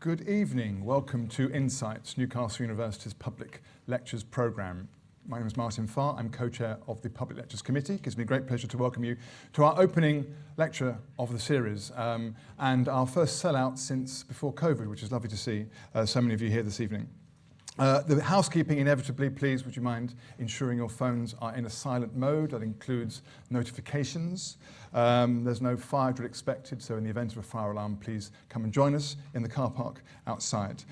Good evening. Welcome to Insights, Newcastle University's Public Lectures programme. My name is Martin Farr. I'm co-chair of the Public Lectures Committee. It gives me great pleasure to welcome you to our opening lecture of the series and our first sellout since before COVID, which is lovely to see so many of you here this evening. The housekeeping, inevitably, please, would you mind ensuring your phones are in a silent mode? That includes notifications. There's no fire drill expected, so in the event of a fire alarm, please come and join us in the car park outside.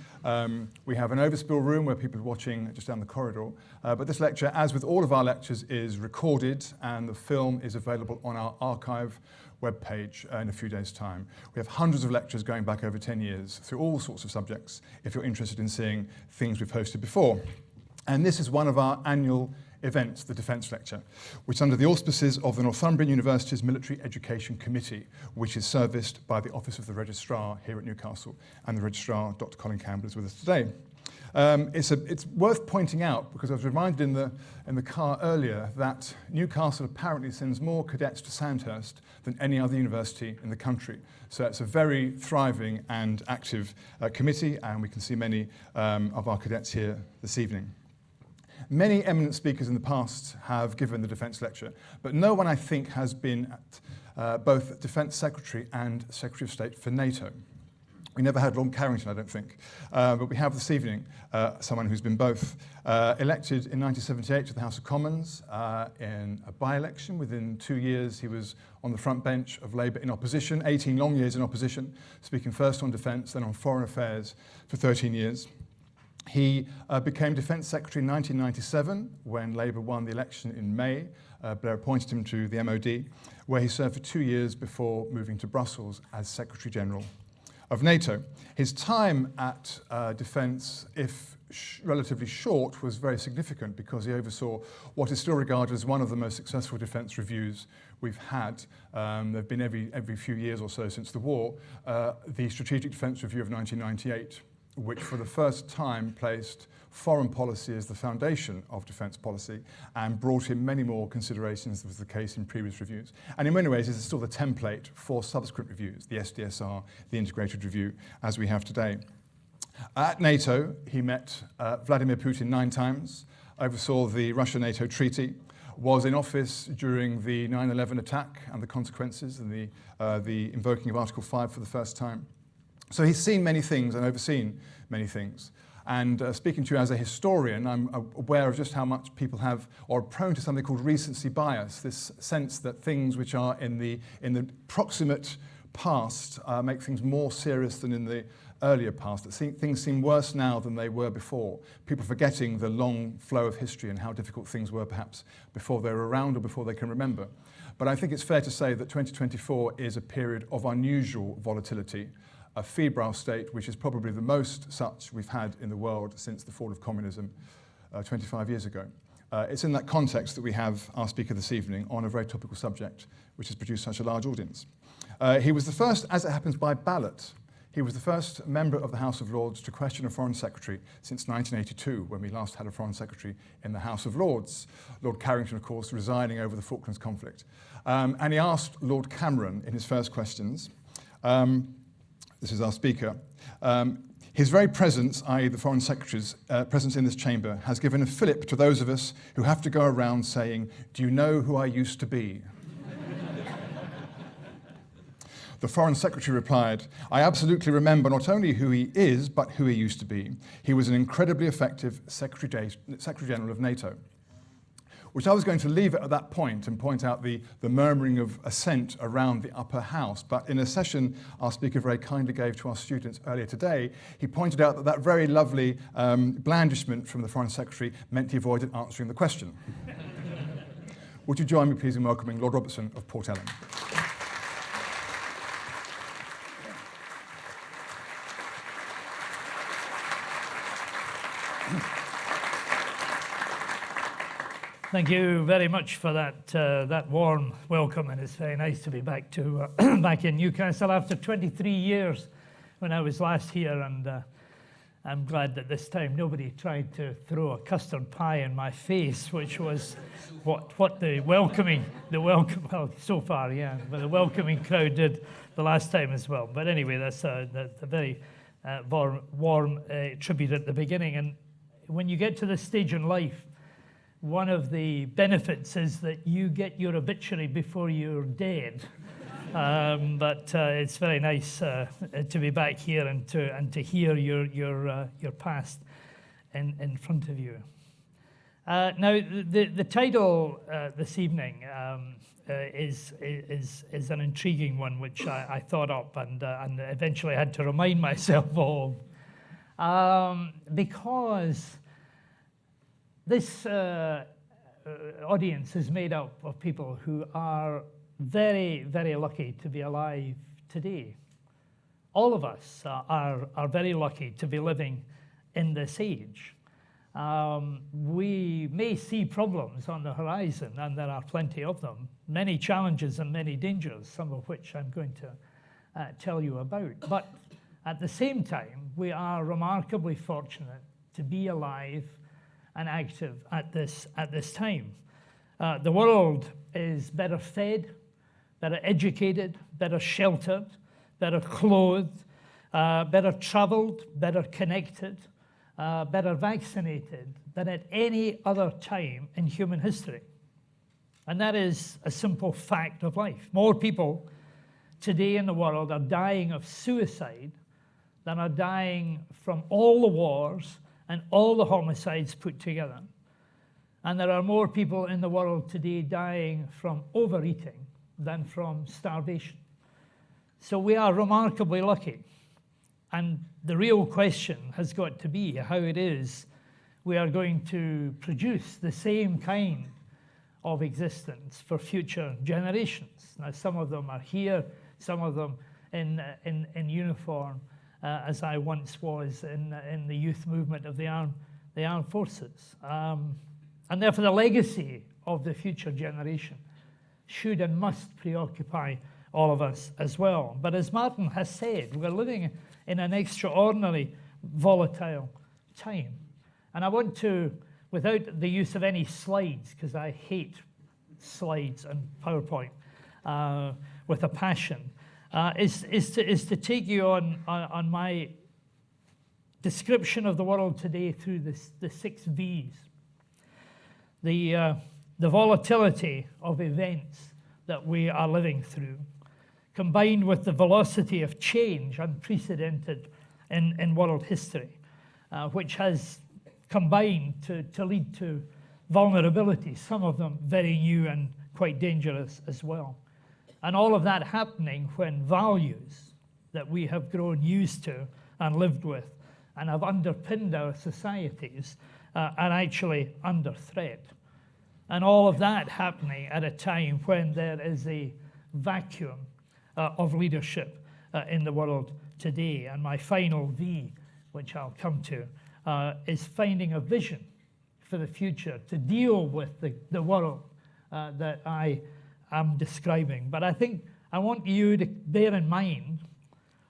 We have an overspill room where people are watching just down the corridor. But this lecture, as with all of our lectures, is recorded, and the film is available on our archive webpage in a few days' time. We have hundreds of lectures going back over 10 years through all sorts of subjects if you're interested in seeing things we've hosted before. And this is one of our annual events, the Defence Lecture, which is under the auspices of the Northumbrian University's Military Education Committee, which is serviced by the Office of the Registrar here at Newcastle, and the Registrar, Dr. Colin Campbell, is with us today. It's worth pointing out, because I was reminded in the car earlier, that Newcastle apparently sends more cadets to Sandhurst than any other university in the country. So it's a very thriving and active committee, and we can see many of our cadets here this evening. Many eminent speakers in the past have given the Defence Lecture, but no one, I think, has been at both Defence Secretary and Secretary of State for NATO. We never had Lord Carrington, I don't think, but we have this evening someone who's been both elected in 1978 to the House of Commons in a by-election. Within 2 years, he was on the front bench of Labour in opposition, 18 long years in opposition, speaking first on defence, then on foreign affairs for 13 years. He became Defence Secretary in 1997 when Labour won the election in May. Blair appointed him to the MOD, where he served for 2 years before moving to Brussels as Secretary General of NATO. His time at Defence, if relatively short, was very significant because he oversaw what is still regarded as one of the most successful defence reviews we've had. There have been every few years or so since the war. The Strategic Defence Review of 1998, which for the first time placed foreign policy as the foundation of defence policy and brought in many more considerations than was the case in previous reviews. And in many ways, this is still the template for subsequent reviews, the SDSR, the integrated review, as we have today. At NATO, he met Vladimir Putin 9 times, oversaw the Russia-NATO treaty, was in office during the 9/11 attack and the consequences and the invoking of Article 5 for the first time. So he's seen many things and overseen many things. And speaking to you as a historian, I'm aware of just how much people have or are prone to something called recency bias, this sense that things which are in the proximate past make things more serious than in the earlier past, that things seem worse now than they were before. People forgetting the long flow of history and how difficult things were perhaps before they were around or before they can remember. But I think it's fair to say that 2024 is a period of unusual volatility, a febrile state which is probably the most such we've had in the world since the fall of communism 25 years ago. It's in that context that we have our speaker this evening on a very topical subject which has produced such a large audience. He was the first, as it happens, by ballot. He was the first member of the House of Lords to question a Foreign Secretary since 1982, when we last had a Foreign Secretary in the House of Lords. Lord Carrington, of course, resigning over the Falklands conflict. And he asked Lord Cameron in his first questions, this is our speaker, his very presence, i.e. the Foreign Secretary's presence in this chamber, has given a fillip to those of us who have to go around saying, "Do you know who I used to be?" The Foreign Secretary replied, "I absolutely remember not only who he is, but who he used to be. He was an incredibly effective Secretary General of NATO." Which I was going to leave it at that point and point out the murmuring of assent around the upper house. But in a session our speaker very kindly gave to our students earlier today, he pointed out that that very lovely blandishment from the Foreign Secretary meant he avoided answering the question. Would you join me, please, in welcoming Lord Robertson of Port Ellen? Thank you very much for that warm welcome, and it's very nice to be back in Newcastle after 23 years when I was last here, and I'm glad that this time nobody tried to throw a custard pie in my face, which was what the welcoming crowd did the last time as well. But anyway, that's a very warm tribute at the beginning. And when you get to this stage in life, one of the benefits is that you get your obituary before you're dead. But it's very nice to be back here and to hear your past in front of you. Now, the title this evening is an intriguing one, which I thought up and eventually had to remind myself of, because this audience is made up of people who are very, very lucky to be alive today. All of us are very lucky to be living in this age. We may see problems on the horizon, and there are plenty of them, many challenges and many dangers, some of which I'm going to tell you about. But at the same time, we are remarkably fortunate to be alive and active at this time. The world is better fed, better educated, better sheltered, better clothed, better traveled, better connected, better vaccinated than at any other time in human history. And that is a simple fact of life. More people today in the world are dying of suicide than are dying from all the wars and all the homicides put together. And there are more people in the world today dying from overeating than from starvation. So we are remarkably lucky. And the real question has got to be how it is we are going to produce the same kind of existence for future generations. Now, some of them are here, some of them in uniform, as I once was in the youth movement of the armed forces. And therefore the legacy of the future generation should and must preoccupy all of us as well. But as Martin has said, we're living in an extraordinary volatile time. And I want to, without the use of any slides, because I hate slides and PowerPoint with a passion, is to take you on my description of the world today through the 6 V's. The volatility of events that we are living through, combined with the velocity of change unprecedented in world history, which has combined to lead to vulnerabilities, some of them very new and quite dangerous as well. And all of that happening when values that we have grown used to and lived with and have underpinned our societies are actually under threat. And all of that happening at a time when there is a vacuum of leadership in the world today. And my final V, which I'll come to, is finding a vision for the future to deal with the world that I am describing. But I think I want you to bear in mind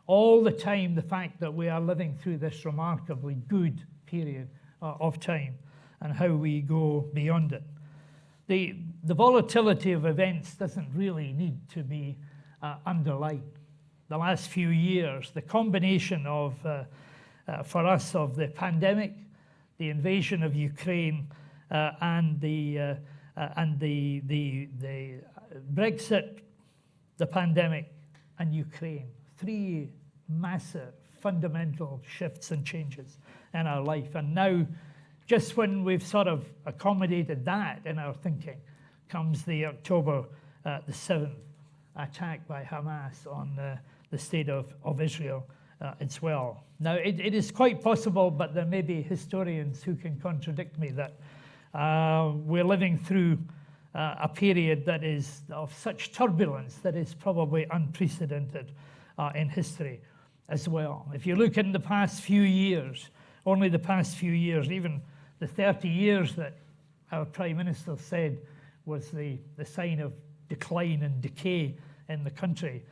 all the time the fact that we are living through this remarkably good period of time and how we go beyond it. The volatility of events doesn't really need to be underlined. The last few years, the combination of, for us, of the pandemic, the invasion of Ukraine, and the Brexit, the pandemic, and Ukraine, 3 massive fundamental shifts and changes in our life. And now, just when we've sort of accommodated that in our thinking, comes the October the 7th attack by Hamas on the state of Israel as well. Now, it is quite possible, but there may be historians who can contradict me, that we're living through a period that is of such turbulence that is probably unprecedented in history as well. If you look in the past few years, only the past few years, even the 30 years that our Prime Minister said was the sign of decline and decay in the country,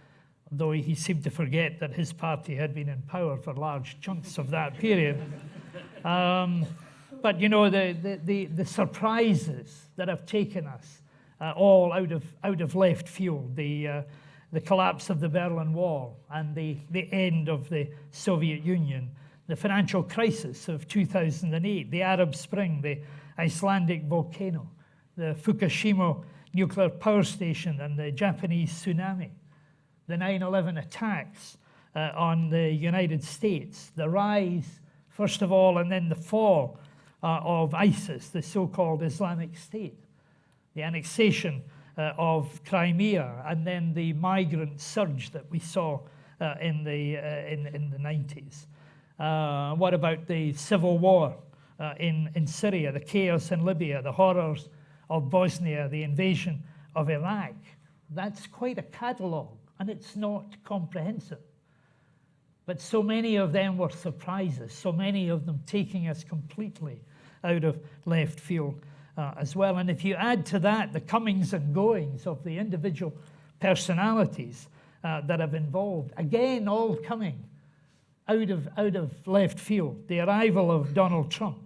though he seemed to forget that his party had been in power for large chunks of that period. But you know, the surprises that have taken us all out of left field, the the collapse of the Berlin Wall and the end of the Soviet Union, the financial crisis of 2008, the Arab Spring, the Icelandic volcano, the Fukushima nuclear power station and the Japanese tsunami, the 9/11 attacks on the United States, the rise, first of all, and then the fall of ISIS, the so-called Islamic State, the annexation of Crimea, and then the migrant surge that we saw in the 90s. What about the civil war in Syria, the chaos in Libya, the horrors of Bosnia, the invasion of Iraq? That's quite a catalogue, and it's not comprehensive. But so many of them were surprises, so many of them taking us completely out of left field as well. And if you add to that the comings and goings of the individual personalities that have involved, again, all coming out of left field. The arrival of Donald Trump,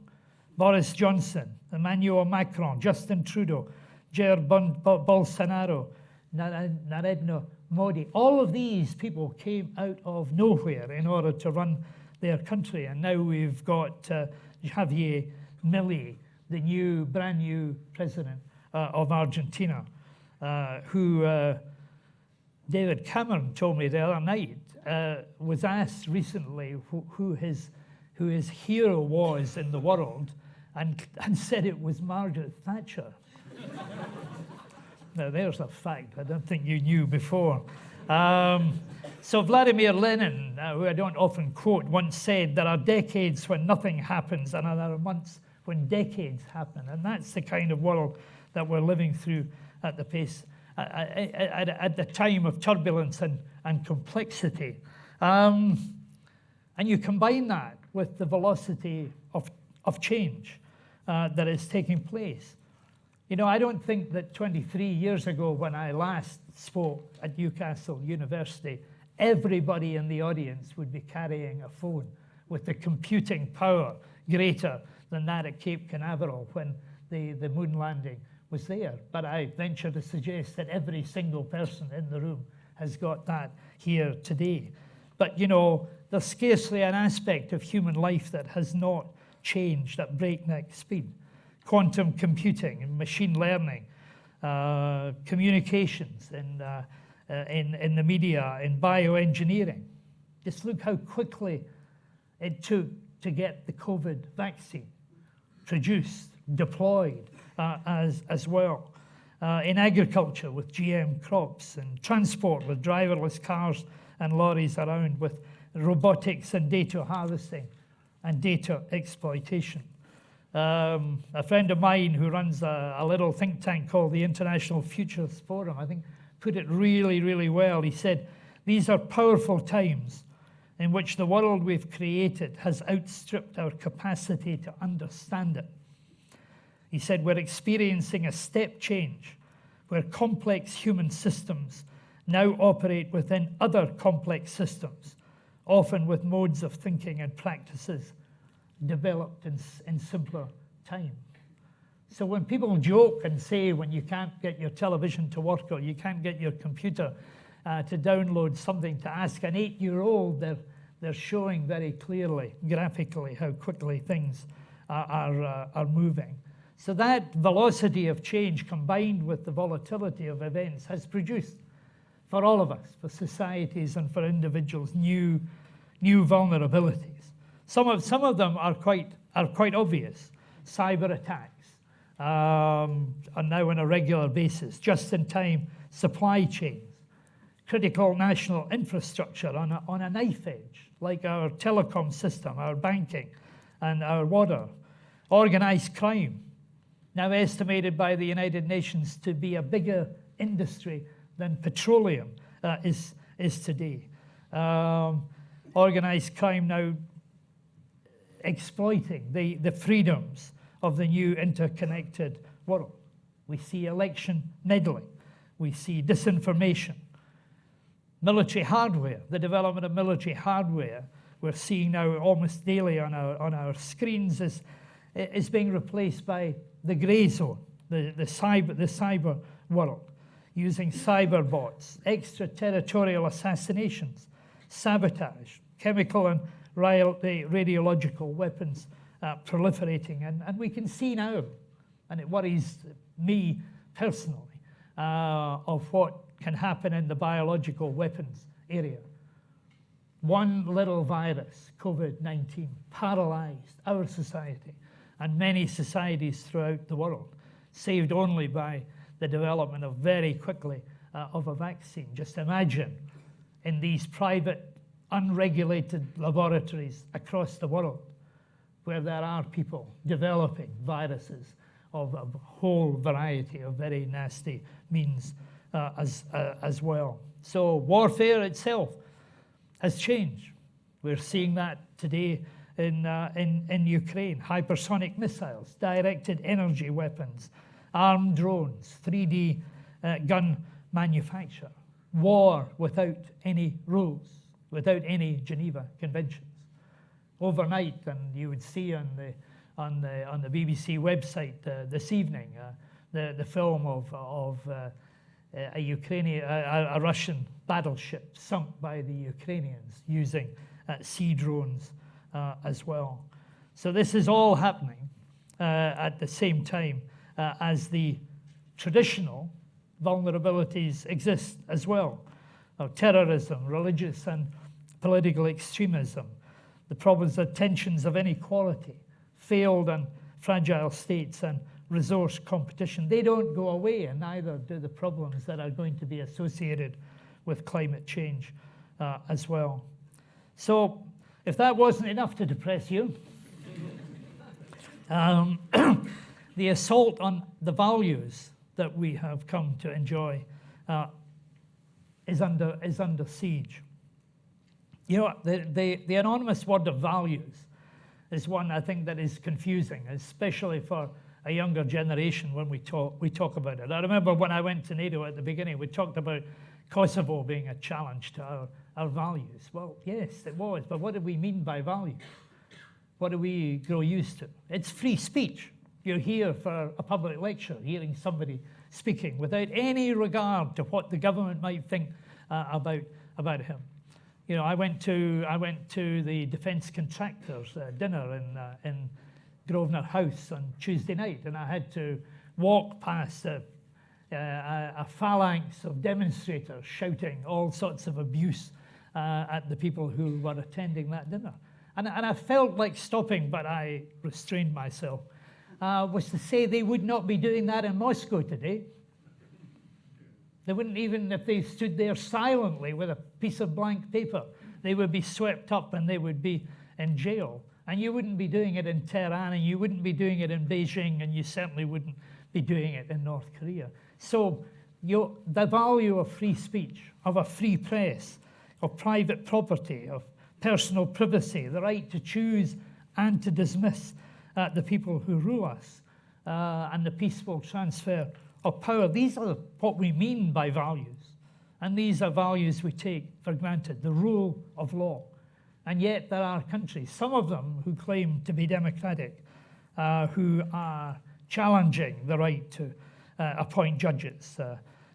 Boris Johnson, Emmanuel Macron, Justin Trudeau, Jair Bolsonaro, Narendra Modi. All of these people came out of nowhere in order to run their country. And now we've got Javier Milei, the brand new president of Argentina, who David Cameron told me the other night was asked recently who his hero was in the world, and said it was Margaret Thatcher. Now there's a fact I don't think you knew before. So Vladimir Lenin, who I don't often quote, once said, "There are decades when nothing happens, and there are months when decades happen." And that's the kind of world that we're living through at the pace, at the time of turbulence and complexity. And you combine that with the velocity of change that is taking place. You know, I don't think that 23 years ago, when I last spoke at Newcastle University, everybody in the audience would be carrying a phone with the computing power greater than that at Cape Canaveral when the moon landing was there. But I venture to suggest that every single person in the room has got that here today. But, you know, there's scarcely an aspect of human life that has not changed at breakneck speed. Quantum computing and machine learning, communications in the media, in bioengineering. Just look how quickly it took to get the COVID vaccine produced, deployed as well. In agriculture with GM crops, and transport with driverless cars and lorries around, with robotics and data harvesting and data exploitation. A friend of mine who runs a little think tank called the International Futures Forum, I think, put it really, really well. He said, "These are powerful times in which the world we've created has outstripped our capacity to understand it." He said, "We're experiencing a step change where complex human systems now operate within other complex systems, often with modes of thinking and practices developed in simpler time." So when people joke and say when you can't get your television to work or you can't get your computer to download something to ask an 8-year-old, they're showing very clearly, graphically, how quickly things are moving. So that velocity of change combined with the volatility of events has produced, for all of us, for societies and for individuals, new vulnerabilities. Some of them are quite obvious. Cyber attacks are now on a regular basis, just-in-time supply chains, critical national infrastructure on a knife edge, like our telecom system, our banking, and our water. Organized crime, now estimated by the United Nations to be a bigger industry than petroleum is today. Organized crime now exploiting the freedoms of the new interconnected world. We see election meddling. We see disinformation. Military hardware, the development of military hardware, we're seeing now almost daily on our screens is being replaced by the grey zone, the cyber world. using cyber bots, extraterritorial assassinations, sabotage, chemical and radiological weapons proliferating. And we can see now, and it worries me personally, of what can happen in the biological weapons area. One little virus, COVID-19, paralyzed our society and many societies throughout the world, saved only by the development of very quickly of a vaccine. Just imagine in these private, unregulated laboratories across the world where there are people developing viruses of a whole variety of very nasty means as well. So warfare itself has changed. We're seeing that today in Ukraine. Hypersonic missiles, directed energy weapons, armed drones, 3D gun manufacture. War without any rules, without any Geneva Conventions. Overnight, and you would see on the BBC website this evening the film of a Russian battleship sunk by the Ukrainians using sea drones as well. So this is all happening at the same time as the traditional vulnerabilities exist as well, of terrorism, religious and political extremism, the problems of tensions of inequality, failed and fragile states, and resource competition. They don't go away, and neither do the problems that are going to be associated with climate change as well. So if that wasn't enough to depress you, the assault on the values that we have come to enjoy is under siege. You know, the anonymous word of values is one I think that is confusing, especially for a younger generation when we talk about it. I remember when I went to NATO at the beginning, we talked about Kosovo being a challenge to our values. Well, yes, it was, but what do we mean by values? What do we grow used to? It's free speech. You're here for a public lecture, hearing somebody speaking without any regard to what the government might think about him. You know, I went to the defence contractors dinner in Grosvenor House on Tuesday night, and I had to walk past a phalanx of demonstrators shouting all sorts of abuse at the people who were attending that dinner. And I felt like stopping, but I restrained myself, was to say they would not be doing that in Moscow today. They wouldn't, even if they stood there silently with a piece of blank paper, they would be swept up and they would be in jail. And you wouldn't be doing it in Tehran, and you wouldn't be doing it in Beijing, and you certainly wouldn't be doing it in North Korea. So the value of free speech, of a free press, of private property, of personal privacy, the right to choose and to dismiss the people who rule us, and the peaceful transfer of power. These are what we mean by values. And these are values we take for granted, the rule of law. And yet there are countries, some of them who claim to be democratic, who are challenging the right to appoint judges.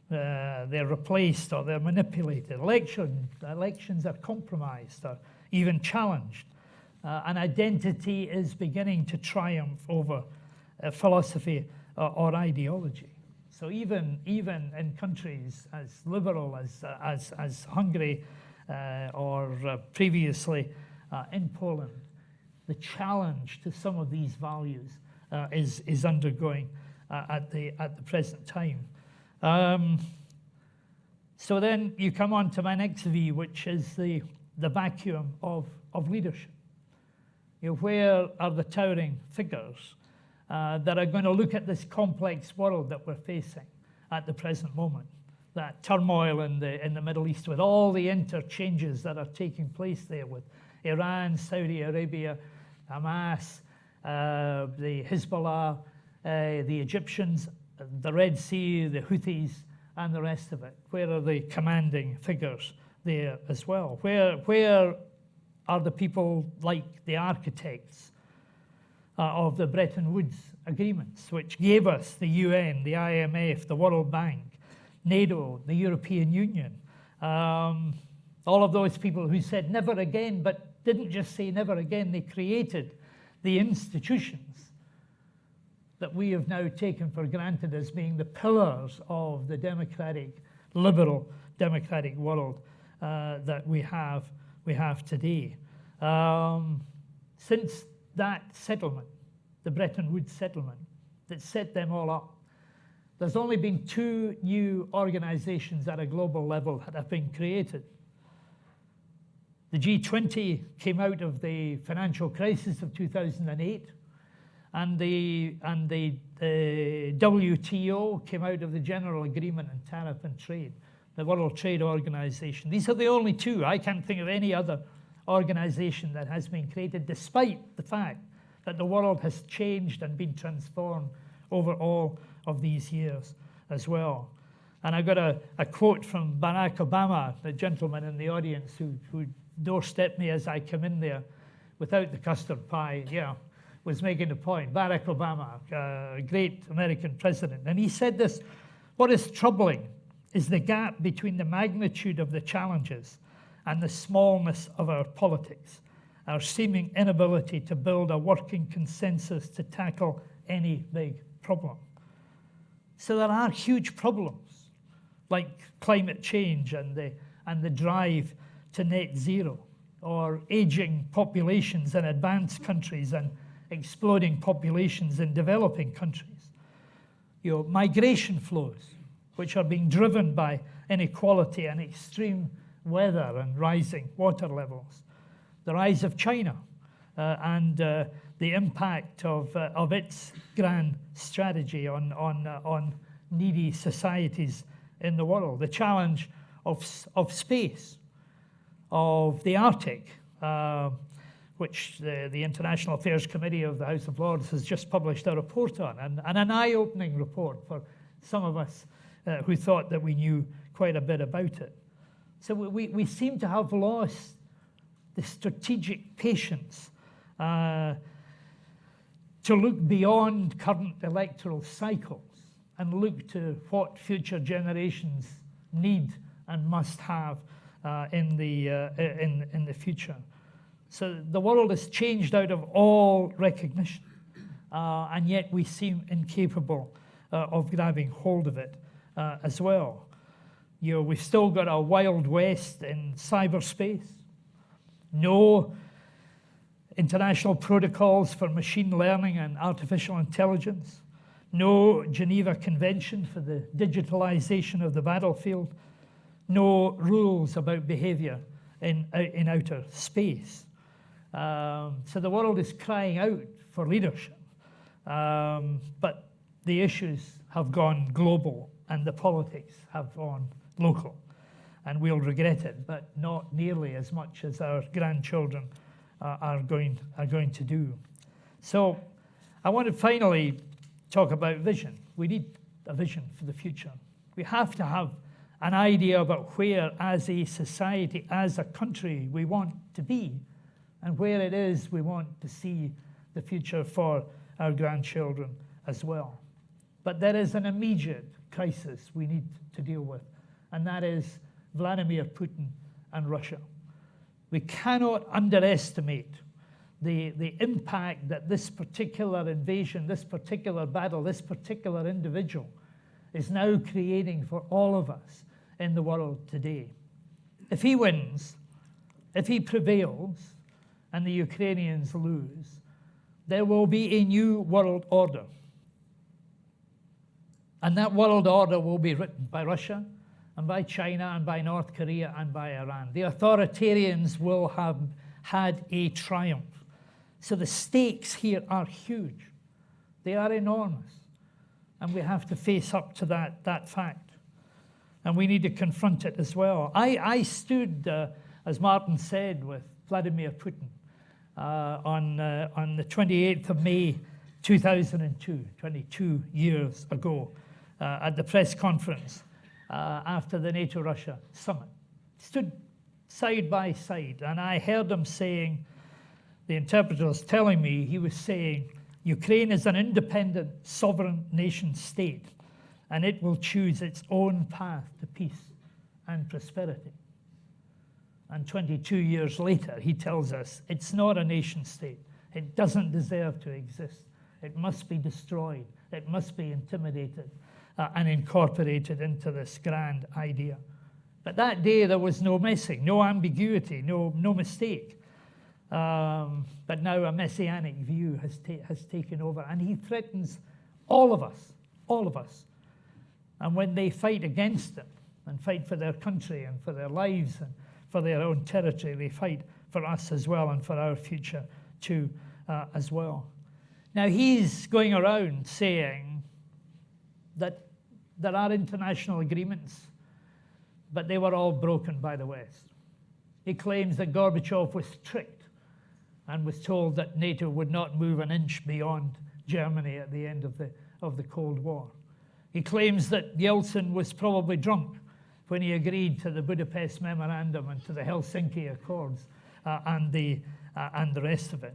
They're replaced or they're manipulated. Elections are compromised or even challenged. And identity is beginning to triumph over philosophy or ideology. So even in countries as liberal as Hungary or previously in Poland, the challenge to some of these values is undergoing at the present time. So then you come on to my next V, which is the vacuum of leadership. You know, where are the towering figures that are going to look at this complex world that we're facing at the present moment? That turmoil in the Middle East, with all the interchanges that are taking place there with Iran, Saudi Arabia, Hamas, the Hezbollah, the Egyptians, the Red Sea, the Houthis, and the rest of it. Where are the commanding figures there as well? Where are the people like the architects of the Bretton Woods agreements, which gave us the UN, the IMF, the World Bank, NATO, the European Union. All of those people who said never again, but didn't just say never again, they created the institutions that we have now taken for granted as being the pillars of the democratic, liberal democratic world that we have today. Since that settlement, the Bretton Woods settlement, that set them all up, there's only been 2 new organizations at a global level that have been created. The G20 came out of the financial crisis of 2008, and the WTO came out of the General Agreement on Tariff and Trade, the World Trade Organization. These are the only 2. I can't think of any other organization that has been created, despite the fact that the world has changed and been transformed over all of these years as well. And I got a quote from Barack Obama, the gentleman in the audience who doorstepped me as I come in there without the custard pie, was making a point. Barack Obama, a great American president. And he said this: "What is troubling is the gap between the magnitude of the challenges and the smallness of our politics, our seeming inability to build a working consensus to tackle any big problem." So there are huge problems, like climate change and the drive to net zero, or aging populations in advanced countries and exploding populations in developing countries. Migration flows, which are being driven by inequality and extreme weather and rising water levels. The rise of China and the impact of its grand strategy on needy societies in the world. The challenge of space, of the Arctic, which the International Affairs Committee of the House of Lords has just published a report on, and an eye-opening report for some of us who thought that we knew quite a bit about it. So we seem to have lost the strategic patience to look beyond current electoral cycles and look to what future generations need and must have in the future. So the world has changed out of all recognition, and yet we seem incapable of grabbing hold of it as well. We've still got a Wild West in cyberspace, no international protocols for machine learning and artificial intelligence, no Geneva Convention for the digitalization of the battlefield, no rules about behavior in outer space. So the world is crying out for leadership, but the issues have gone global and the politics have gone local, and we'll regret it, but not nearly as much as our grandchildren are going to do. So I want to finally talk about vision. We need a vision for the future. We have to have an idea about where, as a society, as a country, we want to be, and where it is we want to see the future for our grandchildren as well. But there is an immediate crisis we need to deal with, and that is Vladimir Putin and Russia. We cannot underestimate the impact that this particular invasion, this particular battle, this particular individual is now creating for all of us in the world today. If he wins, if he prevails, and the Ukrainians lose, there will be a new world order. And that world order will be written by Russia, and by China, and by North Korea, and by Iran. The authoritarians will have had a triumph. So the stakes here are huge. They are enormous. And we have to face up to that fact. And we need to confront it as well. I stood, as Martin said, with Vladimir Putin on the 28th of May, 2002, 22 years ago, at the press conference after the NATO-Russia summit. Stood side by side, and I heard him saying, the interpreter was telling me, he was saying, Ukraine is an independent, sovereign nation state, and it will choose its own path to peace and prosperity. And 22 years later, he tells us it's not a nation state. It doesn't deserve to exist. It must be destroyed. It must be intimidated and incorporated into this grand idea. But that day, there was no messing, no ambiguity, no mistake. But now a messianic view has taken over, and he threatens all of us, all of us. And when they fight against him and fight for their country and for their lives and for their own territory, they fight for us as well and for our future too as well. Now, he's going around saying that there are international agreements, but they were all broken by the West. He claims that Gorbachev was tricked and was told that NATO would not move an inch beyond Germany at the end of the Cold War. He claims that Yeltsin was probably drunk when he agreed to the Budapest Memorandum and to the Helsinki Accords and the rest of it.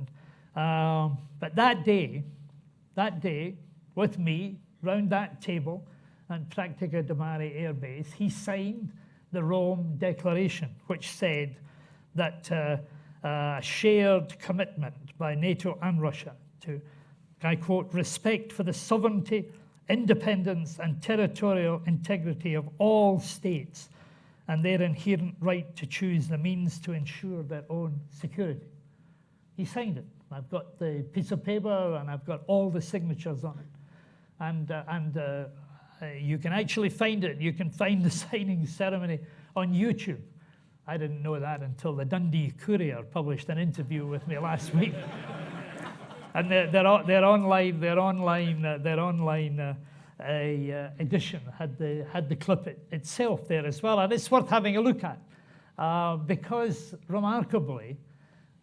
But that day, with me, round that table at Practica de Mare Air Base, he signed the Rome Declaration, which said that a shared commitment by NATO and Russia to, I quote, respect for the sovereignty, independence, and territorial integrity of all states and their inherent right to choose the means to ensure their own security. He signed it. I've got the piece of paper and I've got all the signatures on it. And you can actually find it. You can find the signing ceremony on YouTube. I didn't know that until the Dundee Courier published an interview with me last week. And their online edition had the clip itself there as well, and it's worth having a look at because remarkably,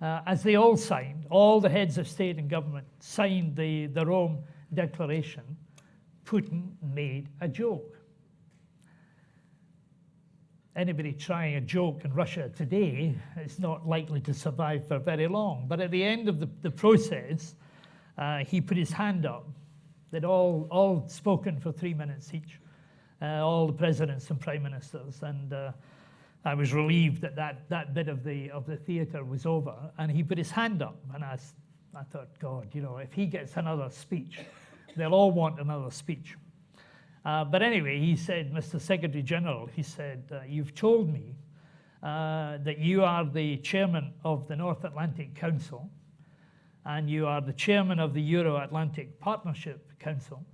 as they all signed, all the heads of state and government signed the Rome Declaration, Putin made a joke. Anybody trying a joke in Russia today is not likely to survive for very long. But at the end of the process, he put his hand up. They'd all spoken for 3 minutes each, all the presidents and prime ministers. And I was relieved that bit of the theater was over. And he put his hand up, and I thought, God, if he gets another speech, they'll all want another speech. But anyway, he said, Mr. Secretary General, he said, you've told me that you are the chairman of the North Atlantic Council, and you are the chairman of the Euro-Atlantic Partnership Council,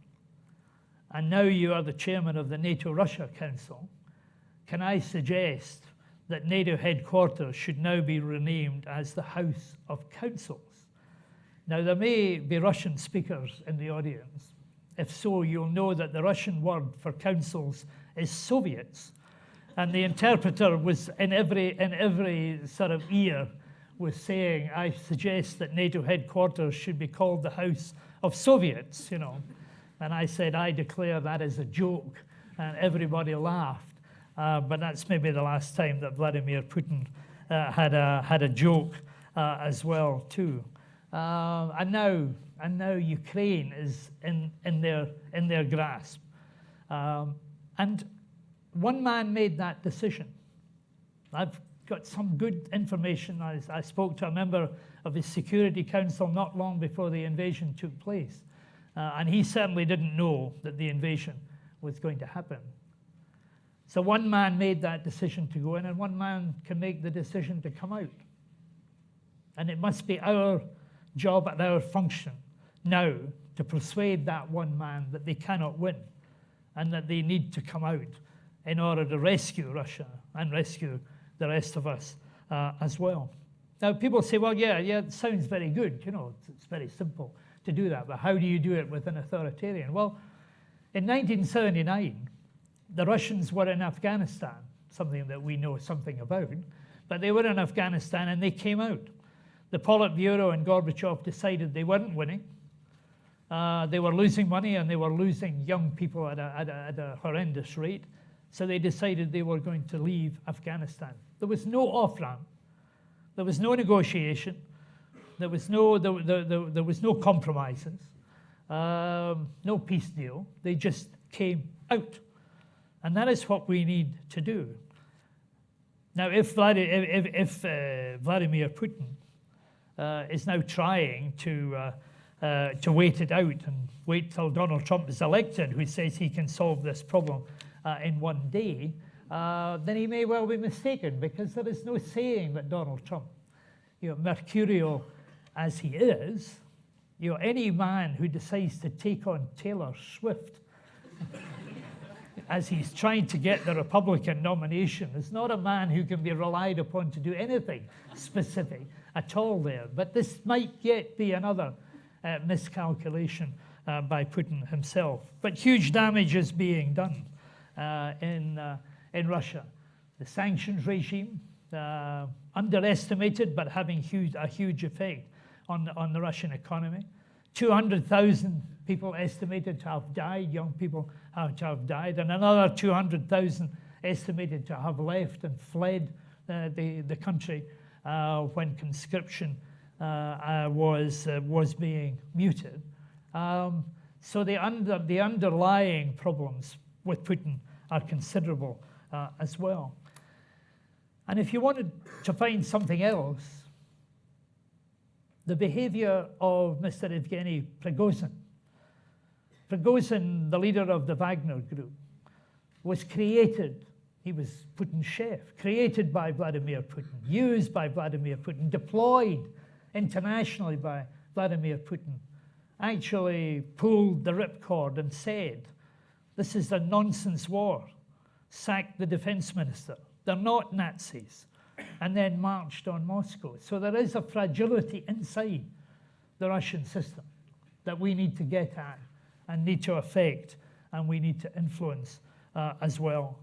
and now you are the chairman of the NATO-Russia Council. Can I suggest that NATO headquarters should now be renamed as the House of Councils? Now, there may be Russian speakers in the audience. If so, you'll know that the Russian word for councils is Soviets. And the interpreter was in every sort of ear was saying, I suggest that NATO headquarters should be called the House of Soviets, And I said, I declare that as a joke. And everybody laughed. But that's maybe the last time that Vladimir Putin had a joke as well, too. And now Ukraine is in their grasp. And one man made that decision. I've got some good information. I spoke to a member of his Security Council not long before the invasion took place. And he certainly didn't know that the invasion was going to happen. So one man made that decision to go in, and one man can make the decision to come out. And it must be our job and our function now to persuade that one man that they cannot win and that they need to come out in order to rescue Russia and rescue the rest of us as well. Now, people say, well, yeah, it sounds very good. It's very simple to do that, but how do you do it with an authoritarian? Well, in 1979, the Russians were in Afghanistan, something that we know something about, but they were in Afghanistan and they came out. The Politburo and Gorbachev decided they weren't winning. They were losing money and they were losing young people at a horrendous rate. So they decided they were going to leave Afghanistan. There was no off-ramp. There was no negotiation. There was no compromises. No peace deal. They just came out. And that is what we need to do. Now, if Vladimir Putin is now trying to wait it out and wait till Donald Trump is elected, who says he can solve this problem in one day, then he may well be mistaken, because there is no saying that Donald Trump, mercurial as he is, any man who decides to take on Taylor Swift as he's trying to get the Republican nomination is not a man who can be relied upon to do anything specific at all there. But this might yet be another miscalculation by Putin himself. But huge damage is being done in Russia. The sanctions regime, underestimated, but having a huge effect on the Russian economy. 200,000 people estimated to have died, young people to have died, and another 200,000 estimated to have left and fled the country when conscription was being muted. So the underlying problems with Putin are considerable as well. And if you wanted to find something else, the behavior of Mr. Evgeny Prigozhin. Prigozhin, the leader of the Wagner Group, was created, he was Putin's chef, created by Vladimir Putin, used by Vladimir Putin, deployed internationally by Vladimir Putin, actually pulled the ripcord and said, this is a nonsense war, sacked the defense minister, they're not Nazis, and then marched on Moscow. So there is a fragility inside the Russian system that we need to get at and need to affect, and we need to influence as well.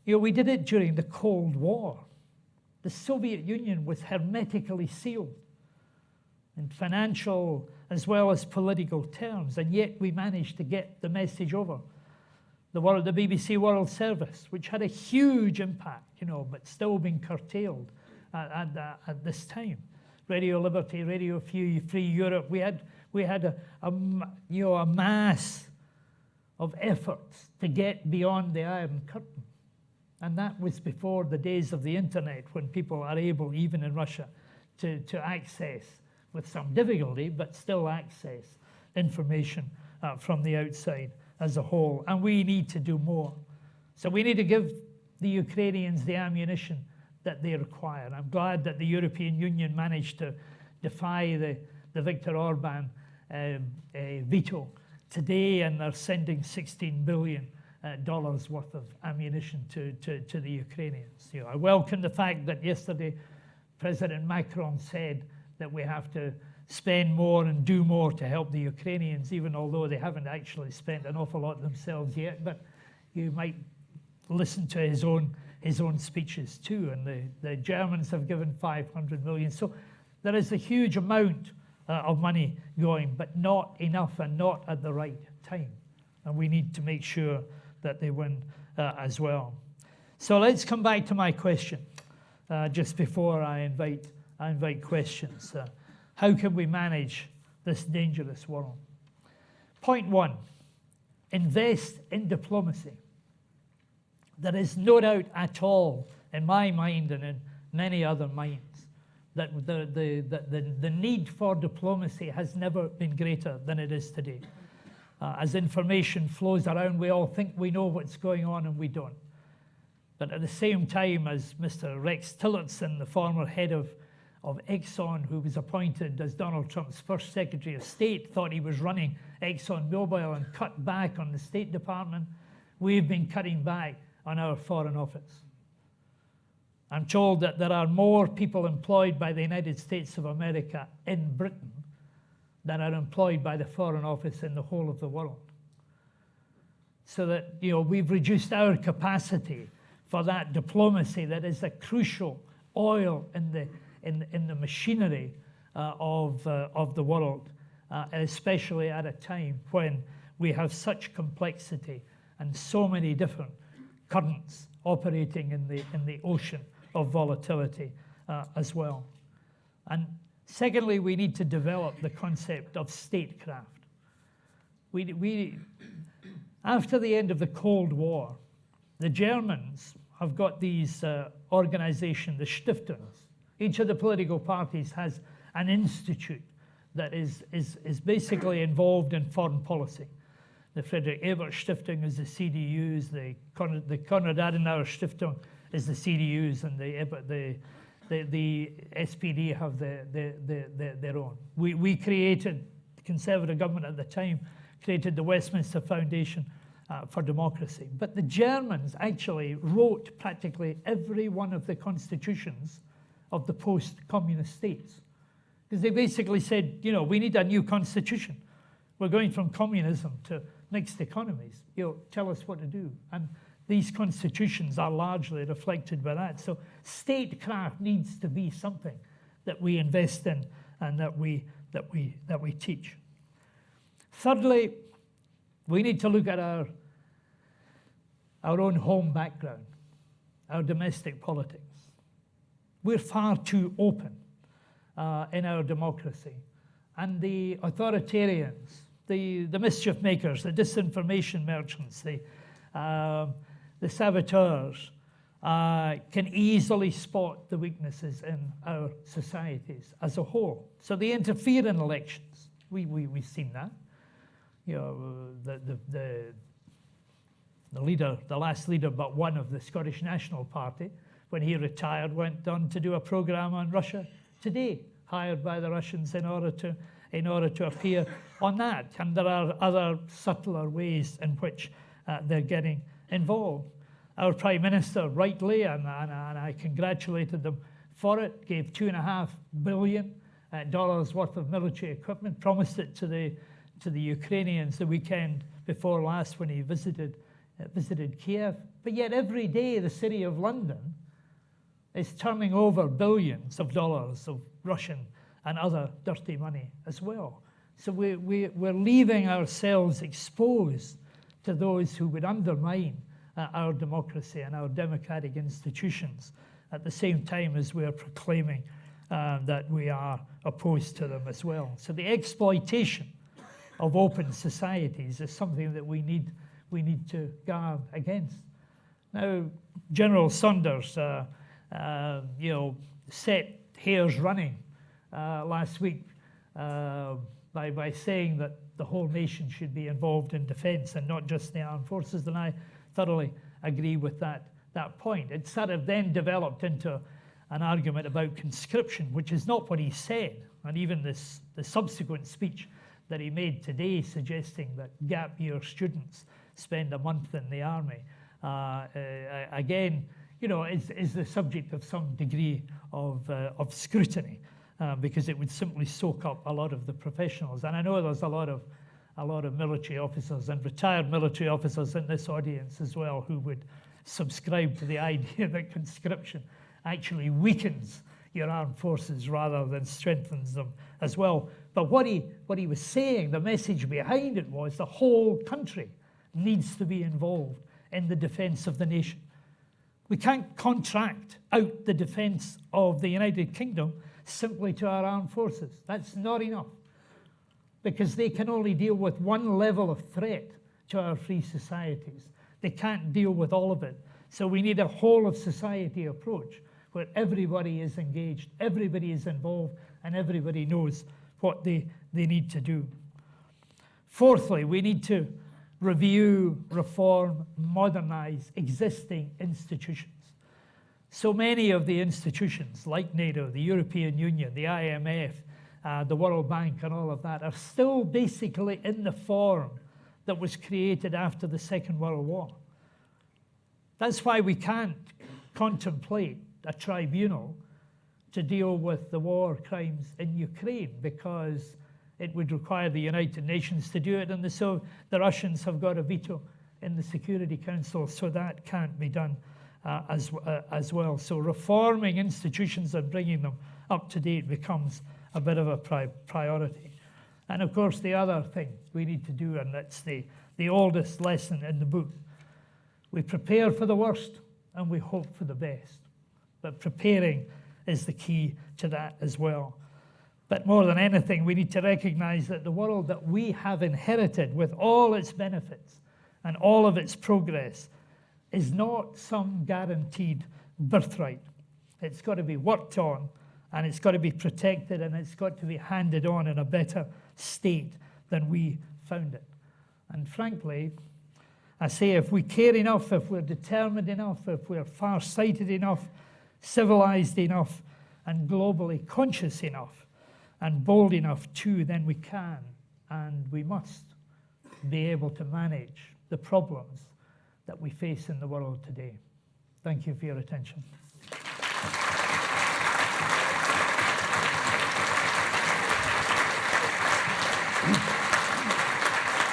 We did it during the Cold War. The Soviet Union was hermetically sealed in financial as well as political terms, and yet we managed to get the message over. The BBC World Service, which had a huge impact, but still being curtailed at this time. Radio Liberty, Radio Free Europe. We had a mass of efforts to get beyond the Iron Curtain, and that was before the days of the internet, when people are able, even in Russia, to access with some difficulty, but still access information from the outside as a whole. And we need to do more. So we need to give the Ukrainians the ammunition that they require. I'm glad that the European Union managed to defy the Viktor Orban veto today, and they're sending $16 billion worth of ammunition to the Ukrainians. I welcome the fact that yesterday President Macron said that we have to spend more and do more to help the Ukrainians, even although they haven't actually spent an awful lot themselves yet. But you might listen to his own speeches too, and the Germans have given 500 million. So there is a huge amount of money going, but not enough and not at the right time. And we need to make sure that they win as well. So let's come back to my question just before I invite questions. How can we manage this dangerous world? Point one, invest in diplomacy. There is no doubt at all, in my mind and in many other minds, that the need for diplomacy has never been greater than it is today. As information flows around, we all think we know what's going on, and we don't. But at the same time, as Mr. Rex Tillerson, the former head of Exxon, who was appointed as Donald Trump's first Secretary of State, thought he was running ExxonMobil and cut back on the State Department, we've been cutting back on our Foreign Office. I'm told that there are more people employed by the United States of America in Britain than are employed by the Foreign Office in the whole of the world. So that, we've reduced our capacity for that diplomacy that is a crucial oil in the machinery of the world, especially at a time when we have such complexity and so many different currents operating in the ocean of volatility as well. And secondly, we need to develop the concept of statecraft. After the end of the Cold War, the Germans have got these organizations, the Stiftungen. Each of the political parties has an institute that is basically involved in foreign policy. The Friedrich Ebert Stiftung is the CDUs, the Konrad Adenauer Stiftung is the CDUs, and the SPD have their own. We created, the Conservative government at the time, created the Westminster Foundation for Democracy. But the Germans actually wrote practically every one of the constitutions of the post-communist states. Because they basically said, you know, we need a new constitution. We're going from communism to mixed economies. You know, tell us what to do. And these constitutions are largely reflected by that. So statecraft needs to be something that we invest in and that we teach. Thirdly, we need to look at our own home background, our domestic politics. We're far too open in our democracy. And the authoritarians, the mischief makers, the disinformation merchants, the saboteurs can easily spot the weaknesses in our societies as a whole. So they interfere in elections. We've seen that. You know, the leader, the last leader but one of the Scottish National Party, when he retired, went on to do a program on Russia Today, hired by the Russians in order to appear on that. And there are other subtler ways in which they're getting involved. Our Prime Minister, rightly, and I congratulated them for it, gave $2.5 billion worth of military equipment, promised it to the Ukrainians the weekend before last when he visited Kiev. But yet every day the City of London is turning over billions of dollars of Russian and other dirty money as well. So we're leaving ourselves exposed to those who would undermine our democracy and our democratic institutions at the same time as we're proclaiming that we are opposed to them as well. So the exploitation of open societies is something that we need to guard against. Now, General Saunders, set hairs running last week by saying that the whole nation should be involved in defence and not just the armed forces, and I thoroughly agree with that point. It sort of then developed into an argument about conscription, which is not what he said, and even the subsequent speech that he made today suggesting that gap year students spend a month in the army, again, is the subject of some degree of scrutiny, because it would simply soak up a lot of the professionals. And I know there's a lot of military officers and retired military officers in this audience as well who would subscribe to the idea that conscription actually weakens your armed forces rather than strengthens them as well. But what he was saying, the message behind it was the whole country needs to be involved in the defence of the nation. We can't contract out the defence of the United Kingdom simply to our armed forces. That's not enough, because they can only deal with one level of threat to our free societies. They can't deal with all of it. So we need a whole of society approach where everybody is engaged, everybody is involved, and everybody knows what they need to do. Fourthly, we need to review, reform, modernize existing institutions. So many of the institutions like NATO, the European Union, the IMF, the World Bank and all of that are still basically in the form that was created after the Second World War. That's why we can't contemplate a tribunal to deal with the war crimes in Ukraine, because it would require the United Nations to do it, and the Russians have got a veto in the Security Council, so that can't be done as well. So reforming institutions and bringing them up to date becomes a bit of a priority. And of course, the other thing we need to do, and that's the oldest lesson in the book, we prepare for the worst and we hope for the best. But preparing is the key to that as well. But more than anything, we need to recognize that the world that we have inherited with all its benefits and all of its progress is not some guaranteed birthright. It's got to be worked on, and it's got to be protected, and it's got to be handed on in a better state than we found it. And frankly, I say if we care enough, if we're determined enough, if we're far-sighted enough, civilized enough, and globally conscious enough, and bold enough too, then we can and we must be able to manage the problems that we face in the world today. Thank you for your attention.